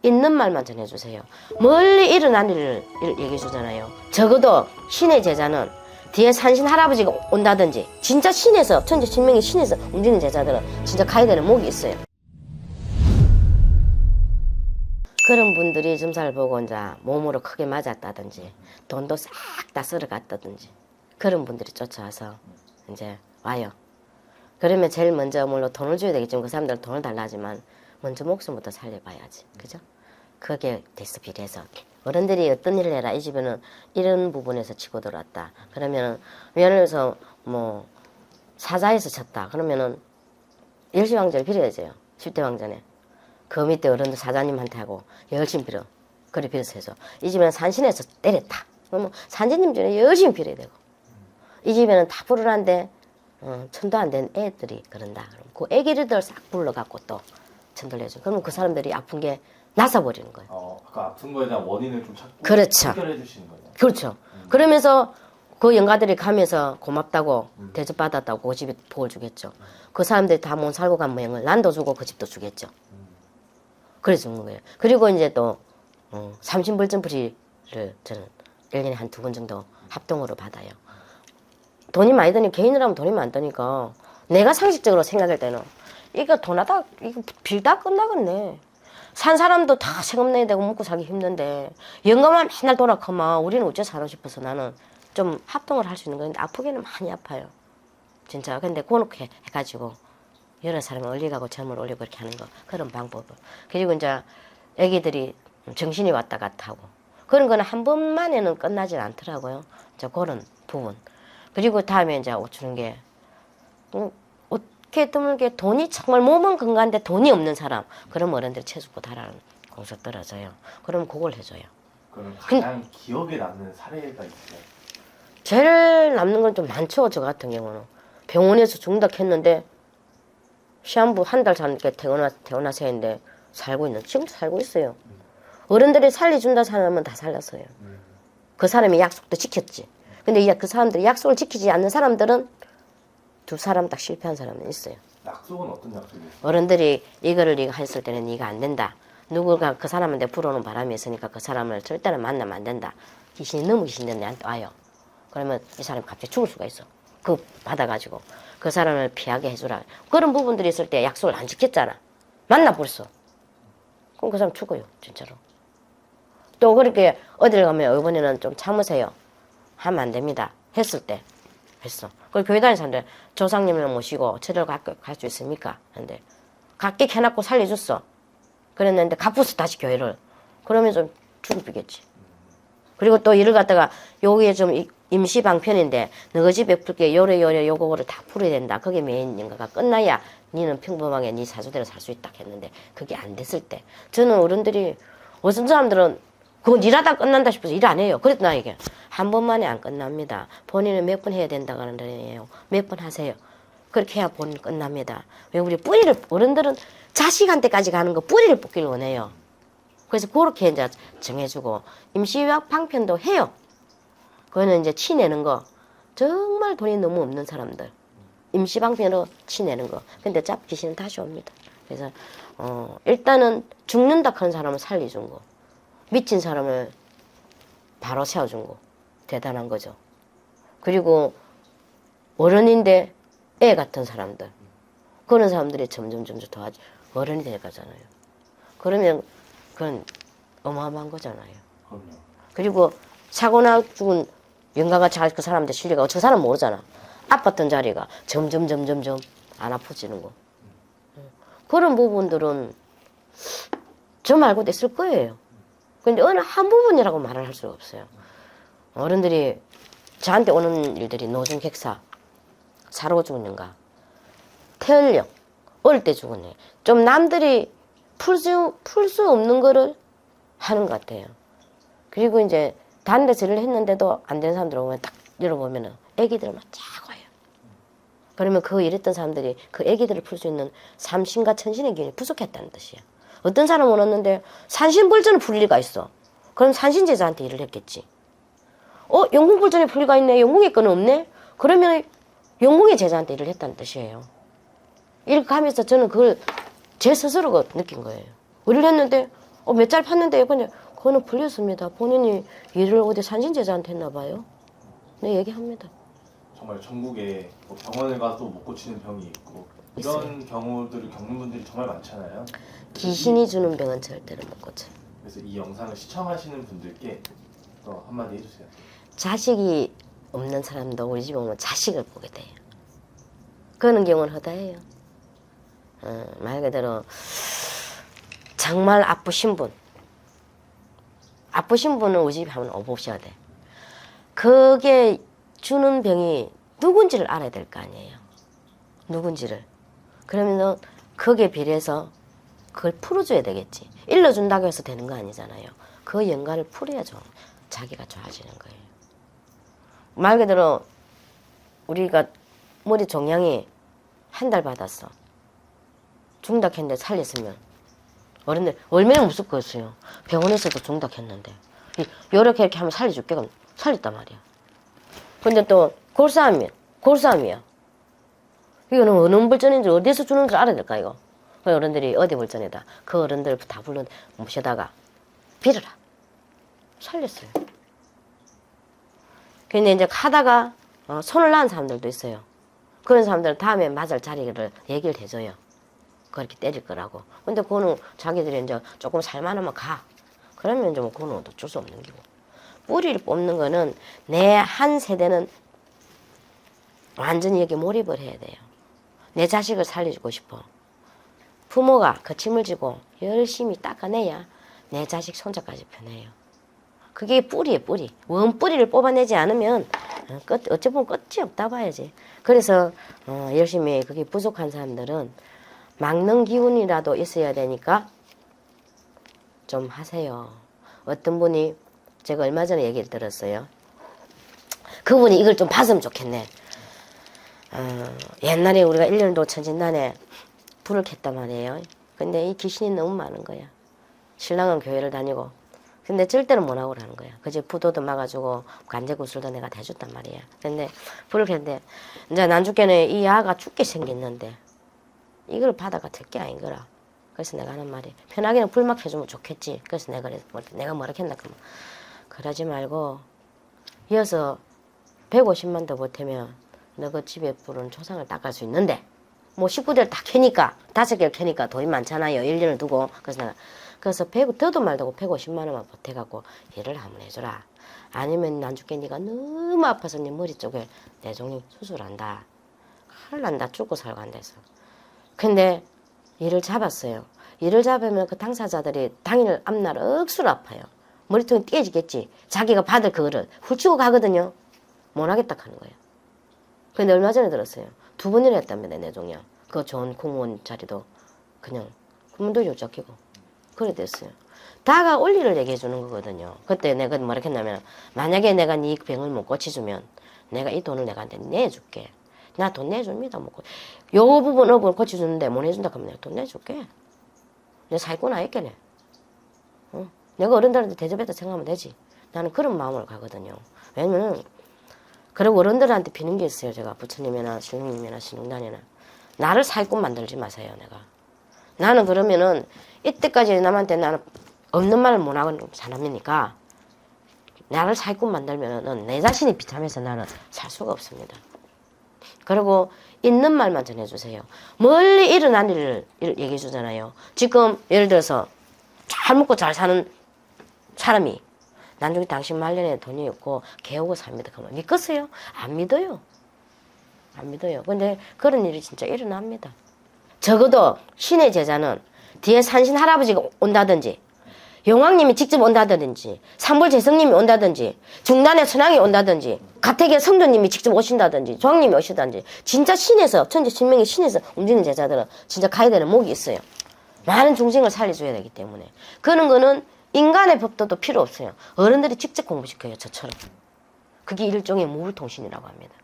있는 말만 전해주세요. 멀리 일어난 일을 얘기해 주잖아요. 적어도 신의 제자는 뒤에 산신 할아버지가 온다든지 진짜 신에서 천지신명의 신에서 움직이는 제자들은 진짜 가야 되는 목이 있어요. 그런 분들이 점사를 보고 이제 몸으로 크게 맞았다든지 돈도 싹 다 쓸어갔다든지 그런 분들이 쫓아와서 이제 와요. 그러면 제일 먼저 물론 돈을 줘야 되겠지만 그 사람들은 돈을 달라지만 먼저 목숨부터 살려봐야지. 그죠? 그게 대스필해서 어른들이 어떤 일을 해라 이 집에는 이런 부분에서 치고 들어왔다. 그러면은 예를 들어서 뭐 사자에서 쳤다. 그러면은 열시왕전을 빌어야죠. 10대 왕전에. 그 밑에 어른들 사자님한테 하고 열심히 빌어. 그래 빌어서 해서 이 집에는 산신에서 때렸다. 그러면 산신님 전에 열심히 빌어야 되고 이 집에는 다 불을한데 천도 안 된 애들이 그런다. 그럼 그 애기들을 싹 불러갖고 또 천도를 해줘. 그러면 그 사람들이 아픈 게 나서버리는 거예요. 그 아픈 거에 대한 원인을 좀 찾고 그렇죠. 해결해 주시는 거예요. 그렇죠. 그러면서 그 영가들이 가면서 고맙다고 대접받았다고 그 집에 복을 주겠죠. 그 사람들이 다 못 살고 간 모양을 난도 주고 그 집도 주겠죠. 그래 주는 거예요. 그리고 이제 또 삼신불전풀이를 저는 1년에 한 2번 정도 합동으로 받아요. 돈이 많이 드니 개인을 하면 돈이 많이 드니까 내가 상식적으로 생각할 때는 이거 돈하다 이거 빌다 끝나겠네. 산 사람도 다 세금 내야 되고 먹고 살기 힘든데 영감만 맨날 돌아가면 우리는 어째 사나 싶어서 나는 좀 합동을 할 수 있는 건데 아프기는 많이 아파요. 진짜. 근데 그렇게 해가지고 여러 사람을 올리가고 점을 올리고 그렇게 하는 거 그런 방법을. 그리고 이제 애기들이 정신이 왔다 갔다 하고 그런 거는 한 번만에는 끝나질 않더라고요. 이제 그런 부분. 그리고 다음에 이제 옷 주는 게 어떻게 드물게 돈이 정말 몸은 건강한데 돈이 없는 사람 그럼 어른들이 채죽고 달아는 공서 떨어져요. 그럼 그걸 해줘요. 그럼 가장 기억에 남는 사례가 있어요? 제일 남는 건 좀 많죠. 저 같은 경우는 병원에서 중닥 했는데 시한부 한 달 전에 태어나서 했는데 살고 있는 지금도 살고 있어요. 어른들이 살려준다 사람은 다 살렸어요. 그 사람이 약속도 지켰지. 근데 그 사람들이 약속을 지키지 않는 사람들은 2사람 딱 실패한 사람은 있어요. 약속은 어떤 약속이에요? 어른들이 이거를 네가 했을 때는 네가 안 된다. 누구가 그 사람한테 불어오는 바람이 있으니까 그 사람을 절대로 만나면 안 된다. 귀신이 너무 귀신인데 내한테 와요. 그러면 이 사람이 갑자기 죽을 수가 있어. 그거 받아가지고 그 사람을 피하게 해주라. 그런 부분들이 있을 때 약속을 안 지켰잖아. 만나 벌써. 그럼 그 사람 죽어요. 진짜로. 또 그렇게 어딜 가면 이번에는 좀 참으세요. 하면 안 됩니다. 했을 때 했어. 그걸 교회 다니는 사람들 조상님을 모시고 절을 갈 수 있습니까? 근데 갖게 해놨고 살려줬어. 그랬는데 갚고서 다시 교회를. 그러면 좀 죽이겠지. 그리고 또 일을 갖다가 여기에 좀 임시 방편인데 너희 집에 풀게 요래 요거를 다 풀어야 된다. 그게 메인 인가가 끝나야 니는 평범하게 니 사주대로 살 수 있다 했는데 그게 안 됐을 때 저는 어른들이 어떤 사람들은 그거 일하다 끝난다 싶어서 일 안 해요. 그랬더니 나에게 한 번만에 안 끝납니다. 본인은 몇 번 해야 된다고 하는 거예요. 몇 번 하세요. 그렇게 해야 본인 끝납니다. 왜 우리 뿌리를 어른들은 자식한테까지 가는 거 뿌리를 뽑기를 원해요. 그래서 그렇게 이제 정해주고 임시유학 방편도 해요. 그거는 이제 치내는 거 정말 돈이 너무 없는 사람들 임시 방편으로 치내는 거. 근데 짭 귀신은 다시 옵니다. 그래서 일단은 죽는다 하는 사람을 살려준 거. 미친 사람을 바로 세워준 거 대단한 거죠. 그리고 어른인데 애 같은 사람들 그런 사람들이 점점 더 어른이 돼가잖아요. 그러면 그건 어마어마한 거잖아요. 그럼요. 그리고 사고나 죽은 영가가 잘 그 사람한테 실리가 저 사람 모르잖아. 아팠던 자리가 점점 안 아파지는 거. 그런 부분들은 저 말고도 있을 거예요. 근데 어느 한 부분이라고 말을 할 수가 없어요. 어른들이 저한테 오는 일들이 노중객사, 사로 죽는가, 태혈력, 어릴 때 죽었네. 좀 남들이 풀 수 없는 거를 하는 것 같아요. 그리고 이제 다른 데서 일을 했는데도 안 되는 사람들 오면 딱 열어보면은 애기들만 쫙 와요. 그러면 그 일했던 사람들이 그 애기들을 풀 수 있는 삼신과 천신의 기운이 부족했다는 뜻이야. 어떤 사람은 왔는데 산신불전을 풀 리가 있어. 그럼 산신제자한테 일을 했겠지. 영궁불전에 풀 리가 있네. 영궁의 거는 없네. 그러면 영궁의 제자한테 일을 했다는 뜻이에요. 이렇게 하면서 저는 그걸 제 스스로가 느낀 거예요. 일을 했는데 몇 달 팠는데 근데 그거는 풀렸습니다. 본인이 일을 어디 산신제자한테 했나 봐요. 네, 얘기합니다. 정말 전국에 뭐 병원을 가도 못 고치는 병이 있고 이런 경우들을 겪는 분들이 정말 많잖아요. 귀신이 주는 병은 절대로 못 고쳐요. 그래서 이 영상을 시청하시는 분들께 또 한마디 해주세요. 자식이 없는 사람도 우리 집에 오면 자식을 보게 돼요. 그런 경우는 허다해요. 말 그대로 정말 아프신 분은 우리 집에 한번 오보셔야 돼. 그게 주는 병이 누군지를 알아야 될 거 아니에요. 누군지를. 그러면은 거기에 비례해서 그걸 풀어줘야 되겠지. 일러준다고 해서 되는 거 아니잖아요. 그 연관을 풀어야죠. 자기가 좋아지는 거예요. 말 그대로 우리가 머리 종양이 한 달 받았어. 중닥했는데 살렸으면 어른들 얼마나 무섭겠어요. 병원에서도 중닥했는데 이렇게 하면 살려줄게. 그럼 살렸단 말이야. 근데 또 골수암이야. 이거는 어느 불전인지 어디서 주는지 알아야 될까 이거. 그 어른들이 어디 불전이다. 그 어른들 다 불러 모셔다가 빌어라. 살렸어요. 근데 이제 하다가 손을 낳은 사람들도 있어요. 그런 사람들은 다음에 맞을 자리를 얘기를 해줘요. 그렇게 때릴 거라고. 근데 그거는 자기들이 이제 조금 살만하면 가. 그러면 이제 뭐 그거는 어쩔 수 없는 기고. 뿌리를 뽑는 거는 내 한 세대는 완전히 여기 몰입을 해야 돼요. 내 자식을 살려주고 싶어. 부모가 거침을 지고 열심히 닦아내야 내 자식 손자까지 편해요. 그게 뿌리예요, 뿌리. 원 뿌리를 뽑아내지 않으면 어찌 보면 끝이 없다 봐야지. 그래서 열심히 그게 부족한 사람들은 막는 기운이라도 있어야 되니까 좀 하세요. 어떤 분이 제가 얼마 전에 얘기를 들었어요. 그분이 이걸 좀 봤으면 좋겠네. 옛날에 우리가 1년도 천진난에 불을 켰단 말이에요. 근데 이 귀신이 너무 많은 거야. 신랑은 교회를 다니고 근데 절대로 못 하고 그러는 거야. 그저 부도도 막아주고 간제구슬도 내가 다 해줬단 말이야. 근데 불을 켰는데 이제 난죽게는 이 아가 죽게 생겼는데 이걸 받아가 될 게 아닌 거라. 그래서 내가 하는 말이 편하게는 불막 해주면 좋겠지. 그래서 내가 뭐라 했나 그러면 그러지 말고 이어서 150만 더 보태면 너 그 집에 불은 초상을 닦을 수 있는데 뭐 식구들 다 캐니까 5개를 캐니까 돈이 많잖아요. 1년을 두고 그래서 100 더도 말고 150만 원만 보태갖고 일을 한번 해줘라. 아니면 난죽게 네가 너무 아파서 네 머리 쪽에 내종이 수술한다. 큰일 난다. 죽고 살고 한다해서. 근데 일을 잡았어요. 일을 잡으면 그 당사자들이 당일 앞날 억수로 아파요. 머리통이 띄어지겠지. 자기가 받을 그거를 훌치고 가거든요. 못 하겠다 하는 거예요. 근데 얼마 전에 들었어요. 2번이나 했답니다. 내종양. 그 좋은 공무원 자리도 그냥 군문도 쫓기고 그래 됐어요. 다가 원리를 얘기해 주는 거거든요. 그때 내가 뭐라 했냐면 만약에 내가 네 병을 못 고쳐주면 내가 이 돈을 내가 내줄게. 나 돈 내줍니다. 뭐. 요 부분 고쳐주는데 못 해준다 그러면 내가 돈 내줄게. 내 사기꾼 아니겠네. 내가 어른들한테 대접해서 생각하면 되지. 나는 그런 마음으로 가거든요. 왜냐면 그리고 어른들한테 비는 게 있어요. 제가 부처님이나 신령님이나 신령단이나 나를 사기꾼 만들지 마세요. 내가 나는 그러면은 이때까지 남한테 나는 없는 말을 못 하는 사람이니까 나를 사기꾼 만들면은 내 자신이 비참해서 나는 살 수가 없습니다. 그리고 있는 말만 전해주세요. 멀리 일어난 일을 얘기해 주잖아요. 지금 예를 들어서 잘 먹고 잘 사는 사람이 나중에 당신 말년에 돈이 없고 개오고 삽니다. 그러면 믿겠어요? 안 믿어요. 안 믿어요. 근데 그런 일이 진짜 일어납니다. 적어도 신의 제자는 뒤에 산신 할아버지가 온다든지 용왕님이 직접 온다든지 삼불재성님이 온다든지 중단의 천왕이 온다든지 가택의 성도님이 직접 오신다든지 조왕님이 오시다든지 진짜 신에서 천지신명의 신에서 움직이는 제자들은 진짜 가야 되는 목이 있어요. 많은 중생을 살려줘야 되기 때문에 그런 거는 인간의 법도도 필요 없어요. 어른들이 직접 공부시켜요. 저처럼. 그게 일종의 무불통신이라고 합니다.